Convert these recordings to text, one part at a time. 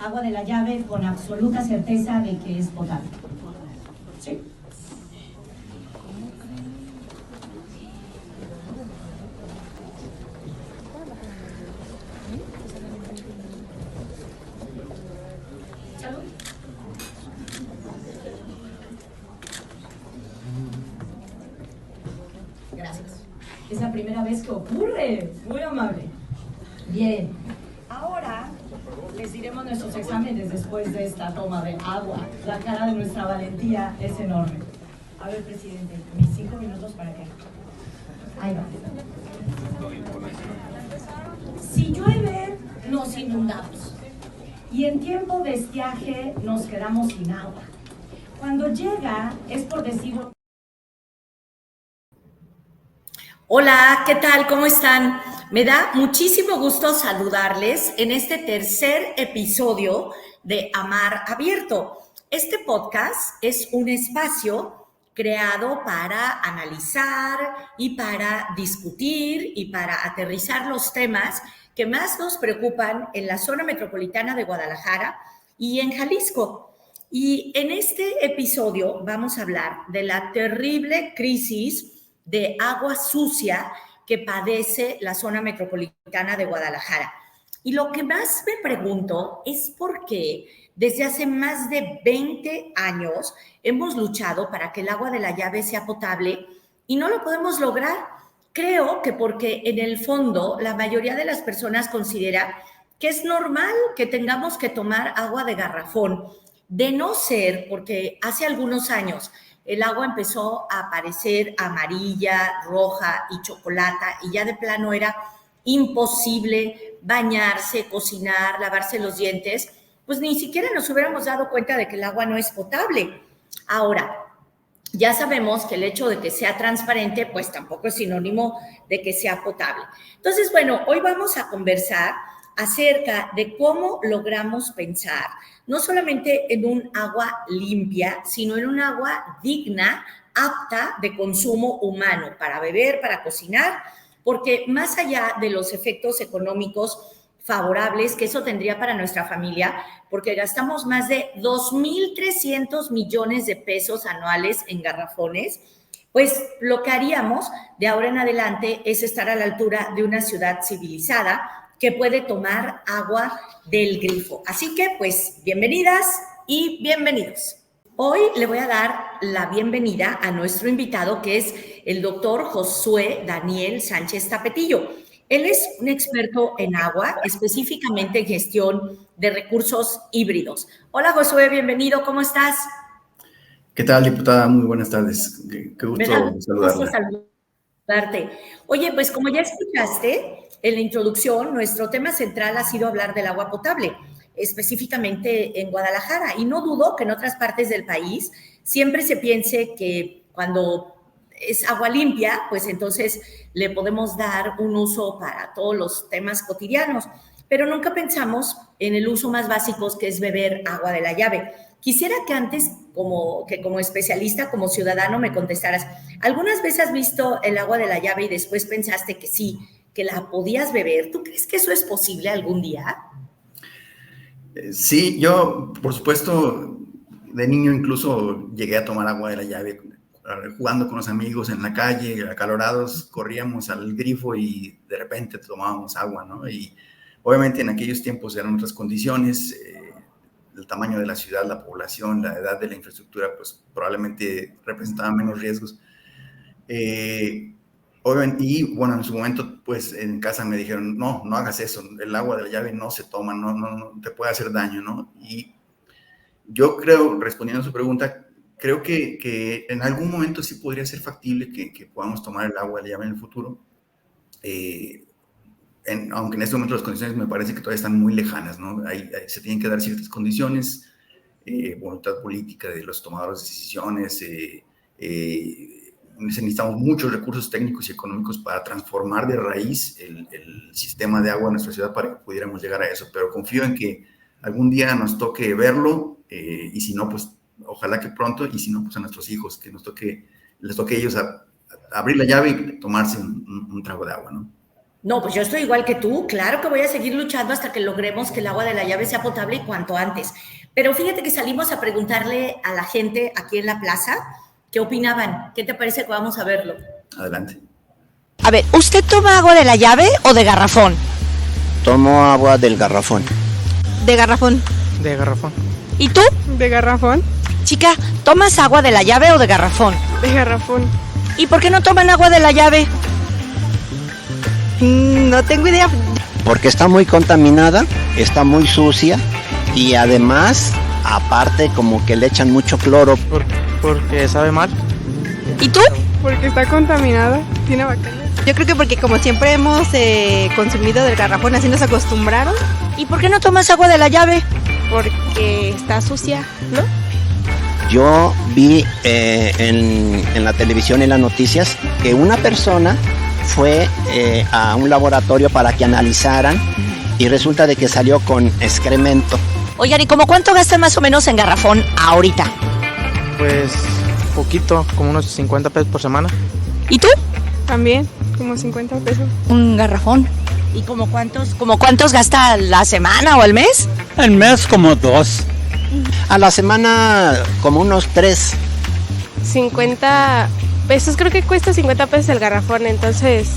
agua de la llave con absoluta certeza de que es potable. ¿Sí? ¿Salud? Gracias. Es la primera vez que ocurre. Muy amable. Bien. Ahora les diremos nuestros exámenes después de esta toma de agua. La cara de nuestra valentía es enorme. A ver, presidente, mis 5 minutos para qué. Ahí va. Si llueve, nos inundamos. Y en tiempo de estiaje nos quedamos sin agua. Cuando llega, es por decirlo. Hola, ¿qué tal? ¿Cómo están? Me da muchísimo gusto saludarles en este tercer episodio de Amar Abierto. Este podcast es un espacio creado para analizar y para discutir y para aterrizar los temas que más nos preocupan en la zona metropolitana de Guadalajara y en Jalisco. Y en este episodio vamos a hablar de la terrible crisis de agua sucia que padece la zona metropolitana de Guadalajara. Y lo que más me pregunto es por qué desde hace más de 20 años hemos luchado para que el agua de la llave sea potable y no lo podemos lograr. Creo que porque en el fondo la mayoría de las personas considera que es normal que tengamos que tomar agua de garrafón, de no ser porque hace algunos años el agua empezó a aparecer amarilla, roja y chocolata y ya de plano era imposible bañarse, cocinar, lavarse los dientes, pues ni siquiera nos hubiéramos dado cuenta de que el agua no es potable. Ahora, ya sabemos que el hecho de que sea transparente, pues tampoco es sinónimo de que sea potable. Entonces, bueno, hoy vamos a conversar acerca de cómo logramos pensar no solamente en un agua limpia, sino en un agua digna, apta de consumo humano, para beber, para cocinar, porque más allá de los efectos económicos favorables que eso tendría para nuestra familia, porque gastamos más de 2.300 millones de pesos anuales en garrafones, pues lo que haríamos de ahora en adelante es estar a la altura de una ciudad civilizada que puede tomar agua del grifo. Así que, pues, bienvenidas y bienvenidos. Hoy le voy a dar la bienvenida a nuestro invitado, que es el doctor Josué Daniel Sánchez Tapetillo. Él es un experto en agua, específicamente en gestión de recursos híbridos. Hola, Josué, bienvenido, ¿cómo estás? ¿Qué tal, diputada? Muy buenas tardes. Qué gusto saludarla. Saludarte. Oye, pues como ya escuchaste en la introducción, nuestro tema central ha sido hablar del agua potable, específicamente en Guadalajara. Y no dudo que en otras partes del país siempre se piense que cuando es agua limpia, pues entonces le podemos dar un uso para todos los temas cotidianos, pero nunca pensamos en el uso más básico, que es beber agua de la llave. Quisiera que antes, como especialista, como ciudadano, me contestaras, ¿algunas veces has visto el agua de la llave y después pensaste que sí, que la podías beber? ¿Tú crees que eso es posible algún día? Sí, yo, por supuesto, de niño incluso llegué a tomar agua de la llave, jugando con los amigos en la calle, acalorados, corríamos al grifo y de repente tomábamos agua, ¿no? Y obviamente en aquellos tiempos eran otras condiciones, el tamaño de la ciudad, la población, la edad de la infraestructura, pues probablemente representaban menos riesgos. Obviamente, y bueno, en su momento, pues en casa me dijeron, no hagas eso, el agua de la llave no se toma, no te puede hacer daño, ¿no? Y yo creo, respondiendo a su pregunta, creo que en algún momento sí podría ser factible que podamos tomar el agua de la llave en el futuro, aunque en este momento las condiciones me parece que todavía están muy lejanas, ¿no? Se tienen que dar ciertas condiciones, voluntad política de los tomadores de decisiones, necesitamos muchos recursos técnicos y económicos para transformar de raíz el sistema de agua en nuestra ciudad para que pudiéramos llegar a eso, pero confío en que algún día nos toque verlo, y si no, pues ojalá que pronto, y si no, pues a nuestros hijos, que les toque a ellos a abrir la llave y tomarse un trago de agua, ¿no? No, pues yo estoy igual que tú. Claro que voy a seguir luchando hasta que logremos que el agua de la llave sea potable y cuanto antes. Pero fíjate que salimos a preguntarle a la gente aquí en la plaza qué opinaban. ¿Qué te parece que vamos a verlo? Adelante. A ver, ¿usted toma agua de la llave o de garrafón? Tomo agua del garrafón. De garrafón. De garrafón. ¿Y tú? De garrafón. Chica, ¿tomas agua de la llave o de garrafón? De garrafón. ¿Y por qué no toman agua de la llave? No tengo idea. Porque está muy contaminada, está muy sucia y además, aparte como que le echan mucho cloro. Porque sabe mal. ¿Y tú? Porque está contaminada. Tiene bacterias. Yo creo que porque como siempre hemos consumido del garrafón, así nos acostumbraron. ¿Y por qué no tomas agua de la llave? Porque está sucia, ¿no? Yo vi en la televisión y en las noticias que una persona fue a un laboratorio para que analizaran y resulta de que salió con excremento. Oigan, ¿y como cuánto gastan más o menos en garrafón ahorita? Pues poquito, como unos 50 pesos por semana. ¿Y tú? También, como 50 pesos. Un garrafón. ¿Y como cuántos gasta a la semana o al mes? El mes como 2. A la semana como unos 3. 50 pesos, creo que cuesta 50 pesos el garrafón, entonces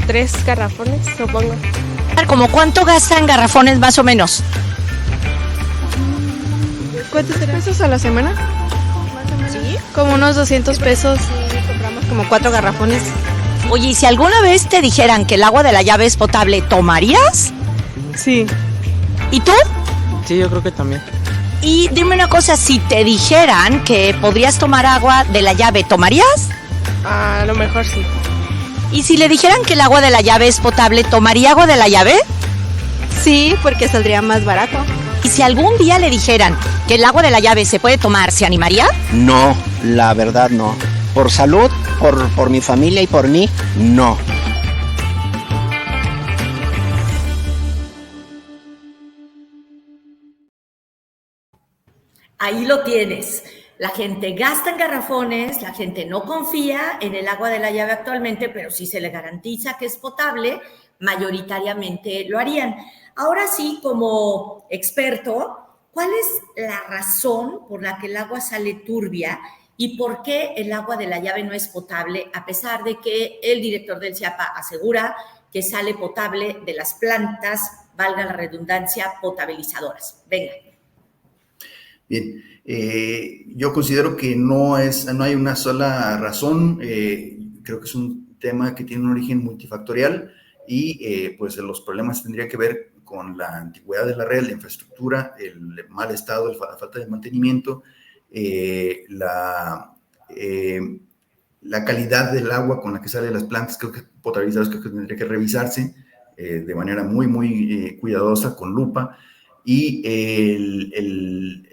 3 garrafones, supongo. ¿Como cuánto gastan garrafones más o menos? ¿Cuántos pesos a la semana? Más o menos. ¿Sí? Como unos 200 pesos. Sí, compramos como 4 garrafones. Oye, ¿y si alguna vez te dijeran que el agua de la llave es potable, ¿tomarías? Sí. ¿Y tú? Sí, yo creo que también. Y dime una cosa, si te dijeran que podrías tomar agua de la llave, ¿tomarías? A lo mejor sí. Y si le dijeran que el agua de la llave es potable, ¿tomaría agua de la llave? Sí, porque saldría más barato. Y si algún día le dijeran que el agua de la llave se puede tomar, ¿se animaría? No, la verdad no. Por salud, por mi familia y por mí, no. Ahí lo tienes. La gente gasta en garrafones, la gente no confía en el agua de la llave actualmente, pero si se le garantiza que es potable, mayoritariamente lo harían. Ahora sí, como experto, ¿cuál es la razón por la que el agua sale turbia y por qué el agua de la llave no es potable, a pesar de que el director del CIAPA asegura que sale potable de las plantas, valga la redundancia, potabilizadoras? Venga. Bien, yo considero que no hay una sola razón. Creo que es un tema que tiene un origen multifactorial y pues los problemas tendrían que ver con la antigüedad de la red, la infraestructura, el mal estado, la falta de mantenimiento, la calidad del agua con la que salen las plantas. Creo que potabilizadoras creo que tendría que revisarse de manera muy, muy cuidadosa, con lupa. Y el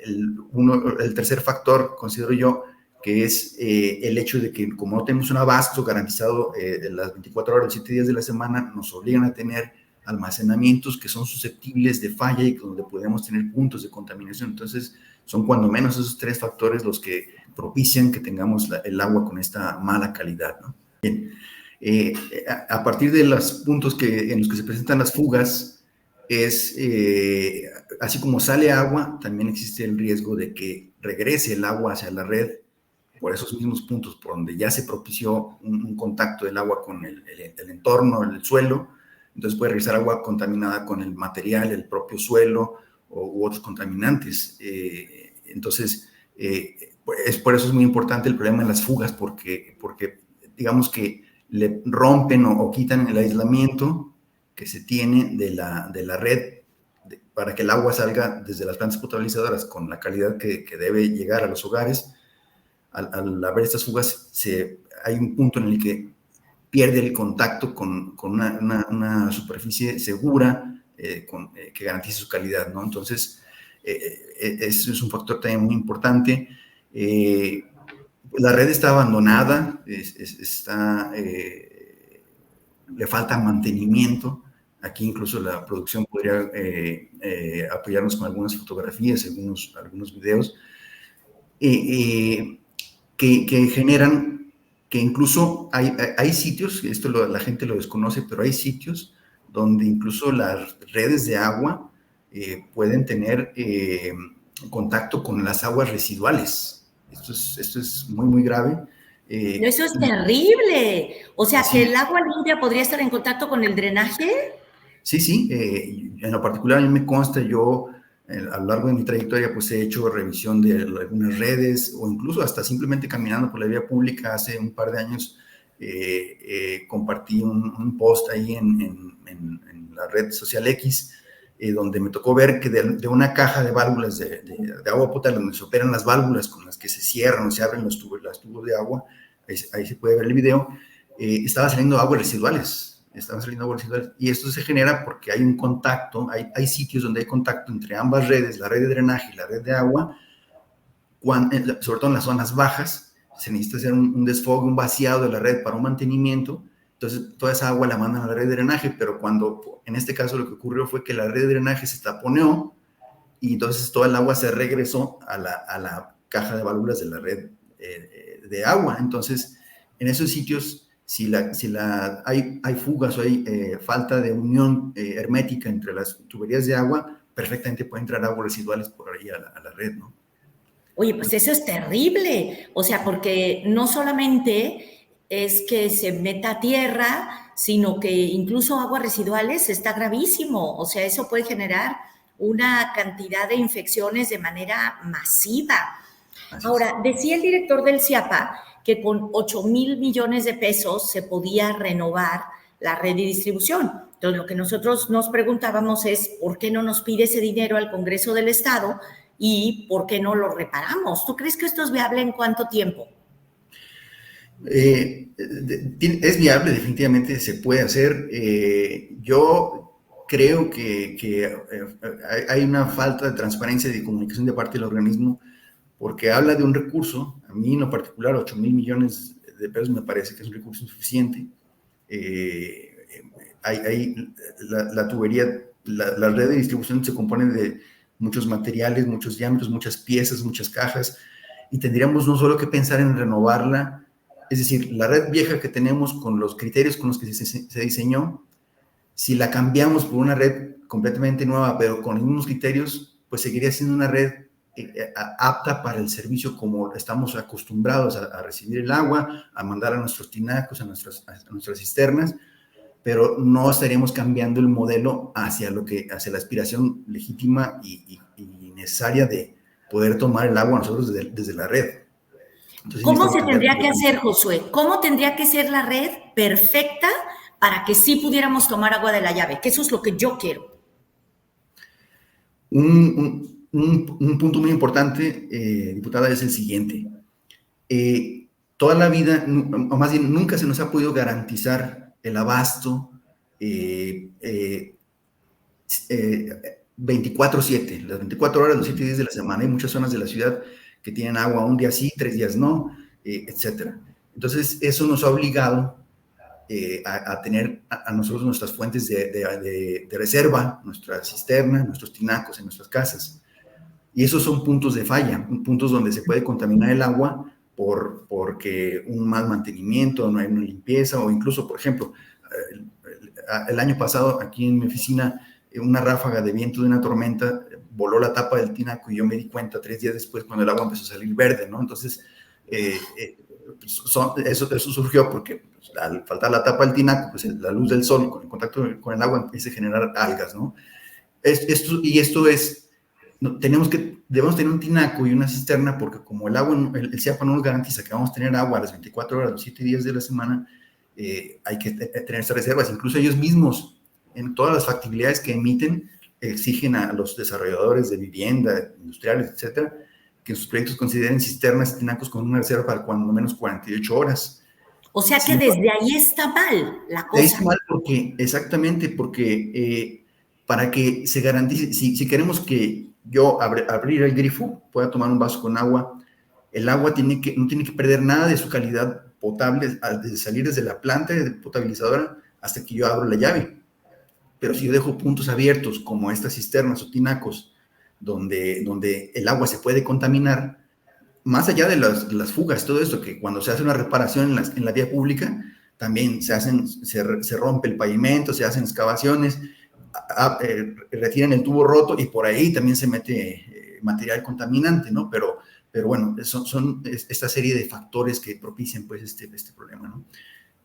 tercer factor, considero yo, que es el hecho de que como no tenemos un abasto garantizado de las 24 horas, los 7 días de la semana, nos obligan a tener almacenamientos que son susceptibles de falla y donde podemos tener puntos de contaminación. Entonces, son cuando menos esos 3 factores los que propician que tengamos el agua con esta mala calidad, ¿no? Bien, a partir de los puntos en los que se presentan las fugas, así como sale agua, también existe el riesgo de que regrese el agua hacia la red por esos mismos puntos por donde ya se propició un contacto del agua con el entorno, el suelo. Entonces puede regresar agua contaminada con el material, el propio suelo u otros contaminantes. Entonces, por eso es muy importante el problema de las fugas, porque digamos que le rompen o quitan el aislamiento que se tiene de la red para que el agua salga desde las plantas potabilizadoras con la calidad que debe llegar a los hogares. Al haber estas fugas, hay un punto en el que pierde el contacto con una superficie segura que garantice su calidad, ¿no? Entonces, ese es un factor también muy importante. La red está abandonada, le falta mantenimiento. Aquí incluso la producción podría apoyarnos con algunas fotografías, algunos videos, que generan que incluso hay sitios, esto la gente lo desconoce, pero hay sitios donde incluso las redes de agua pueden tener contacto con las aguas residuales. Esto es muy, muy grave. Eso es terrible. O sea, sí. que el agua limpia podría estar en contacto con el drenaje. Sí. En lo particular a mí me consta, yo a lo largo de mi trayectoria pues he hecho revisión de algunas redes o incluso hasta simplemente caminando por la vía pública. Hace un par de años compartí un post ahí en la red social X, donde me tocó ver que de una caja de válvulas de agua potable, donde se operan las válvulas con las que se cierran o se abren los tubos de agua, ahí se puede ver el video, estaba saliendo aguas residuales. Y esto se genera porque hay un contacto, hay sitios donde hay contacto entre ambas redes, la red de drenaje y la red de agua, sobre todo en las zonas bajas. Se necesita hacer un desfogue, un vaciado de la red para un mantenimiento. Entonces, toda esa agua la mandan a la red de drenaje, pero cuando, en este caso, lo que ocurrió fue que la red de drenaje se taponeó y entonces toda el agua se regresó a la caja de válvulas de la red de agua. Entonces, en esos sitios, si hay fugas o hay falta de unión hermética entre las tuberías de agua, perfectamente pueden entrar aguas residuales por ahí a la red, ¿no? Oye, pues eso es terrible. O sea, porque no solamente es que se meta a tierra, sino que incluso aguas residuales está gravísimo. O sea, eso puede generar una cantidad de infecciones de manera masiva. Ahora, decía el director del CIAPA que con 8,000 millones de pesos se podía renovar la red de distribución. Entonces, lo que nosotros nos preguntábamos es, ¿por qué no nos pide ese dinero al Congreso del Estado y por qué no lo reparamos? ¿Tú crees que esto es viable en cuánto tiempo? Es viable, definitivamente se puede hacer. Yo creo que hay una falta de transparencia y de comunicación de parte del organismo, porque habla de un recurso. A mí en lo particular 8,000 millones de pesos me parece que es un recurso insuficiente. La tubería, la red de distribución se compone de muchos materiales, muchos diámetros, muchas piezas, muchas cajas, y tendríamos no solo que pensar en renovarla, es decir, la red vieja que tenemos con los criterios con los que se diseñó, si la cambiamos por una red completamente nueva, pero con los mismos criterios, pues seguiría siendo una red apta para el servicio como estamos acostumbrados a recibir el agua, a mandar a nuestros tinacos, a nuestras cisternas, pero no estaríamos cambiando el modelo hacia la aspiración legítima y necesaria de poder tomar el agua nosotros desde la red. Entonces, ¿cómo se tendría que hacer, Josué? ¿Cómo tendría que ser la red perfecta para que sí pudiéramos tomar agua de la llave? Que eso es lo que yo quiero. Un punto muy importante, diputada, es el siguiente. Toda la vida, o más bien nunca se nos ha podido garantizar el abasto 24/7, las 24 horas, los 7 días de la semana. Hay muchas zonas de la ciudad que tienen agua un día sí, 3 días no, etcétera. Entonces, eso nos ha obligado a tener a nosotros nuestras fuentes de reserva, nuestra cisterna, nuestros tinacos en nuestras casas. Y esos son puntos de falla, puntos donde se puede contaminar el agua porque un mal mantenimiento, no hay una limpieza, o incluso, por ejemplo, el año pasado aquí en mi oficina, una ráfaga de viento de una tormenta voló la tapa del tinaco y yo me di cuenta 3 días después cuando el agua empezó a salir verde, ¿no? Entonces, eso surgió porque pues, al faltar la tapa del tinaco, pues la luz del sol con el contacto con el agua empieza a generar algas, ¿no? Esto es, debemos tener un tinaco y una cisterna porque como el CIAPA no nos garantiza que vamos a tener agua a las 24 horas, los 7 días de la semana, hay que tener estas reservas. Incluso ellos mismos, en todas las factibilidades que emiten, exigen a los desarrolladores de vivienda, industriales, etcétera, que en sus proyectos consideren cisternas y tinacos con una reserva para cuando menos 48 horas. O sea que desde ahí está mal la cosa. Está mal porque para que se garantice, si queremos que yo abrir el grifo, pueda tomar un vaso con agua, el agua no tiene que perder nada de su calidad potable al salir desde la planta potabilizadora hasta que yo abro la llave. Pero si yo dejo puntos abiertos como estas cisternas o tinacos donde el agua se puede contaminar, más allá de las fugas, todo esto, que cuando se hace una reparación en la vía pública, también se rompe el pavimento, se hacen excavaciones, retiran el tubo roto y por ahí también se mete material contaminante, ¿no? Pero bueno, son esta serie de factores que propician pues este problema, ¿no?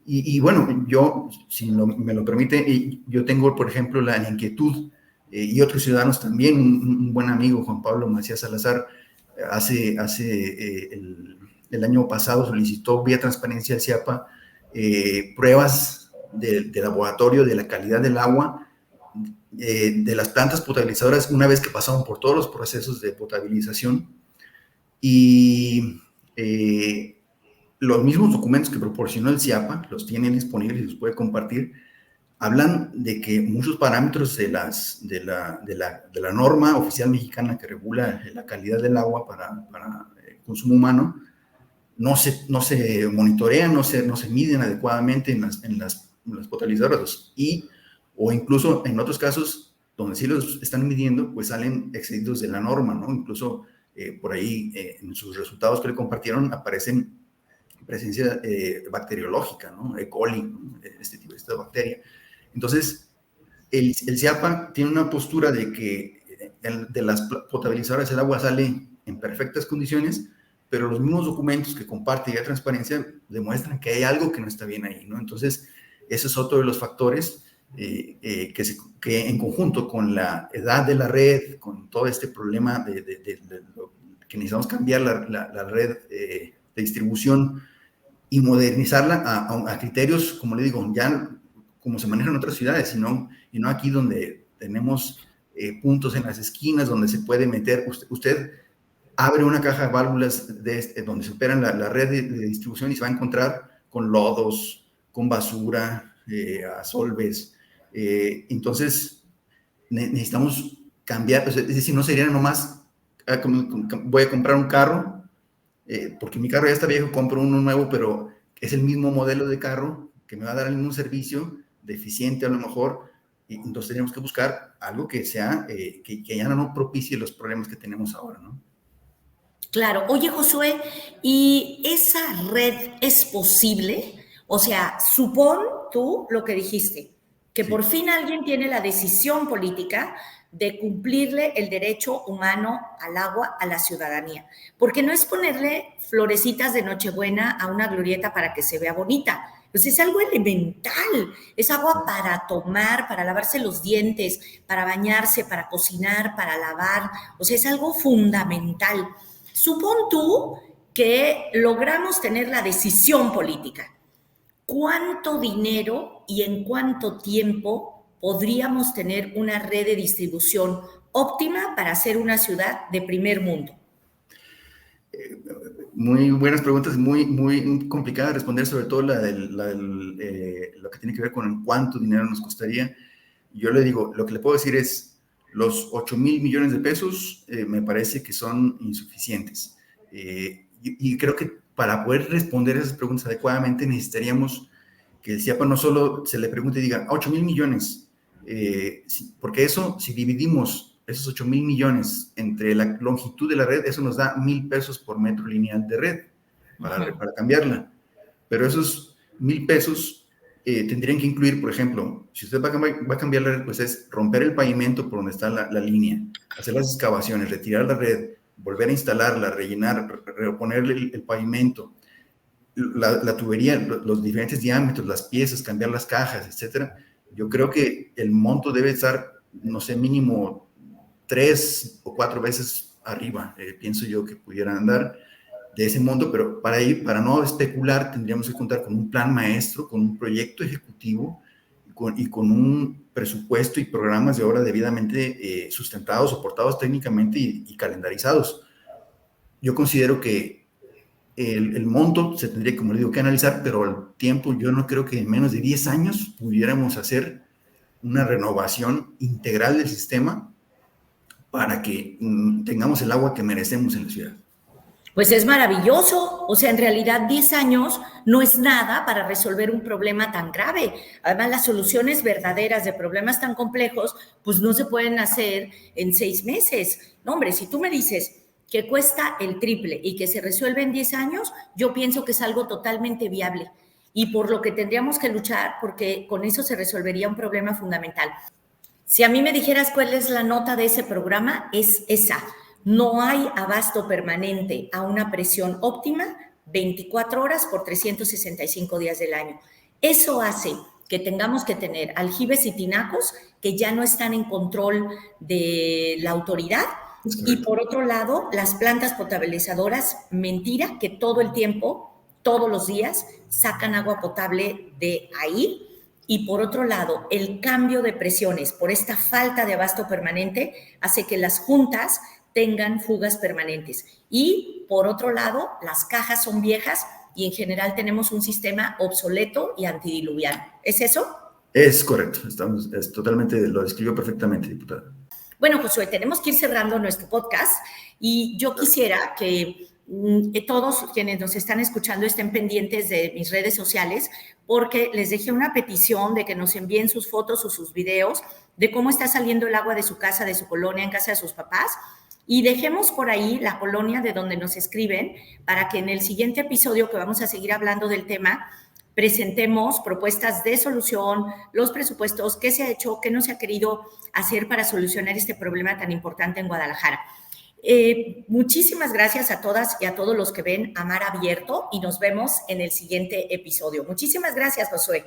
Y bueno, yo, si me lo permite, yo tengo, por ejemplo, la inquietud, y otros ciudadanos también, un buen amigo, Juan Pablo Macías Salazar, el año pasado solicitó vía transparencia al CIAPA pruebas de laboratorio de la calidad del agua de las plantas potabilizadoras una vez que pasaron por todos los procesos de potabilización, y los mismos documentos que proporcionó el CIAPA, los tienen disponibles y los puede compartir, hablan de que muchos parámetros de la norma oficial mexicana que regula la calidad del agua para consumo humano no se monitorean, no se miden adecuadamente en las potabilizadoras, o incluso en otros casos donde sí los están midiendo, pues salen excedidos de la norma, ¿no? Incluso por ahí en sus resultados que le compartieron aparecen presencia bacteriológica, ¿no? E. coli, ¿no? Esta bacteria. Entonces, el CIAPA tiene una postura de que de las potabilizadoras el agua sale en perfectas condiciones, pero los mismos documentos que comparte ya transparencia demuestran que hay algo que no está bien ahí, ¿no? Entonces, ese es otro de los factores que en conjunto con la edad de la red, con todo este problema que necesitamos cambiar la red de distribución y modernizarla a criterios, como le digo, ya como se manejan en otras ciudades, y no aquí donde tenemos puntos en las esquinas donde se puede meter. Usted abre una caja de válvulas donde se opera la red de distribución y se va a encontrar con lodos, con basura, asolves. Entonces, necesitamos cambiar, es decir, no sería nomás, voy a comprar un carro, porque mi carro ya está viejo, compro uno nuevo, pero es el mismo modelo de carro que me va a dar el mismo servicio, deficiente a lo mejor, y entonces tenemos que buscar algo que sea, que ya no propicie los problemas que tenemos ahora, ¿no? Claro. Oye, Josué, ¿y esa red es posible? O sea, supón tú lo que dijiste, que Sí. por fin alguien tiene la decisión política de cumplirle el derecho humano al agua a la ciudadanía. Porque no es ponerle florecitas de Nochebuena a una glorieta para que se vea bonita. Pues es algo elemental, es agua para tomar, para lavarse los dientes, para bañarse, para cocinar, para lavar. O sea, es algo fundamental. Supón tú que logramos tener la decisión política. ¿Cuánto dinero y en cuánto tiempo podríamos tener una red de distribución óptima para ser una ciudad de primer mundo? Muy buenas preguntas, muy complicada de responder, sobre todo lo que tiene que ver con cuánto dinero nos costaría. Yo le digo, lo que le puedo decir es, los 8,000 millones de pesos me parece que son insuficientes. Y creo que para poder responder esas preguntas adecuadamente necesitaríamos que el CIAPA no solo se le pregunte y diga 8,000 millones, porque eso, si dividimos esos 8,000 millones entre la longitud de la red, eso nos da 1,000 pesos por metro lineal de red para cambiarla. Pero esos 1,000 pesos tendrían que incluir, por ejemplo, si usted va a cambiar la red, pues es romper el pavimento por donde está la línea, hacer las excavaciones, retirar la red, volver a instalarla, rellenar, reponerle el pavimento, la tubería, los diferentes diámetros, las piezas, cambiar las cajas, etcétera. Yo creo que el monto debe estar, no sé, mínimo 3 o 4 veces arriba, pienso yo que pudiera andar de ese monto, pero para no especular tendríamos que contar con un plan maestro, con un proyecto ejecutivo y con un presupuesto y programas de obra debidamente sustentados, soportados técnicamente y calendarizados. Yo considero que el monto se tendría, como le digo, que analizar, pero al tiempo yo no creo que en menos de 10 años pudiéramos hacer una renovación integral del sistema para que tengamos el agua que merecemos en la ciudad. Pues es maravilloso. O sea, en realidad 10 años no es nada para resolver un problema tan grave. Además, las soluciones verdaderas de problemas tan complejos, pues no se pueden hacer en 6 meses. No, hombre, si tú me dices que cuesta el triple y que se resuelve en 10 años, yo pienso que es algo totalmente viable. y por lo que tendríamos que luchar, porque con eso se resolvería un problema fundamental. Si a mí me dijeras cuál es la nota de ese programa, es esa. No hay abasto permanente a una presión óptima 24 horas por 365 días del año. Eso hace que tengamos que tener aljibes y tinacos que ya no están en control de la autoridad. Y por otro lado, las plantas potabilizadoras, mentira, que todo el tiempo, todos los días, sacan agua potable de ahí. Y por otro lado, el cambio de presiones por esta falta de abasto permanente hace que las juntas tengan fugas permanentes. Y por otro lado, las cajas son viejas y en general tenemos un sistema obsoleto y antidiluviano. ¿Es eso? Es correcto, es totalmente, lo describió perfectamente, diputada. Bueno, Josué, tenemos que ir cerrando nuestro podcast y yo quisiera que todos quienes nos están escuchando estén pendientes de mis redes sociales, porque les dejé una petición de que nos envíen sus fotos o sus videos de cómo está saliendo el agua de su casa, de su colonia, en casa de sus papás, y dejemos por ahí la colonia de donde nos escriben para que en el siguiente episodio, que vamos a seguir hablando del tema, presentemos propuestas de solución, los presupuestos, qué se ha hecho, qué no se ha querido hacer para solucionar este problema tan importante en Guadalajara. Muchísimas gracias a todas y a todos los que ven Amar Abierto y nos vemos en el siguiente episodio. Muchísimas gracias, Josué.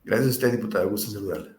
Gracias a usted, diputada. Gusto saludarla.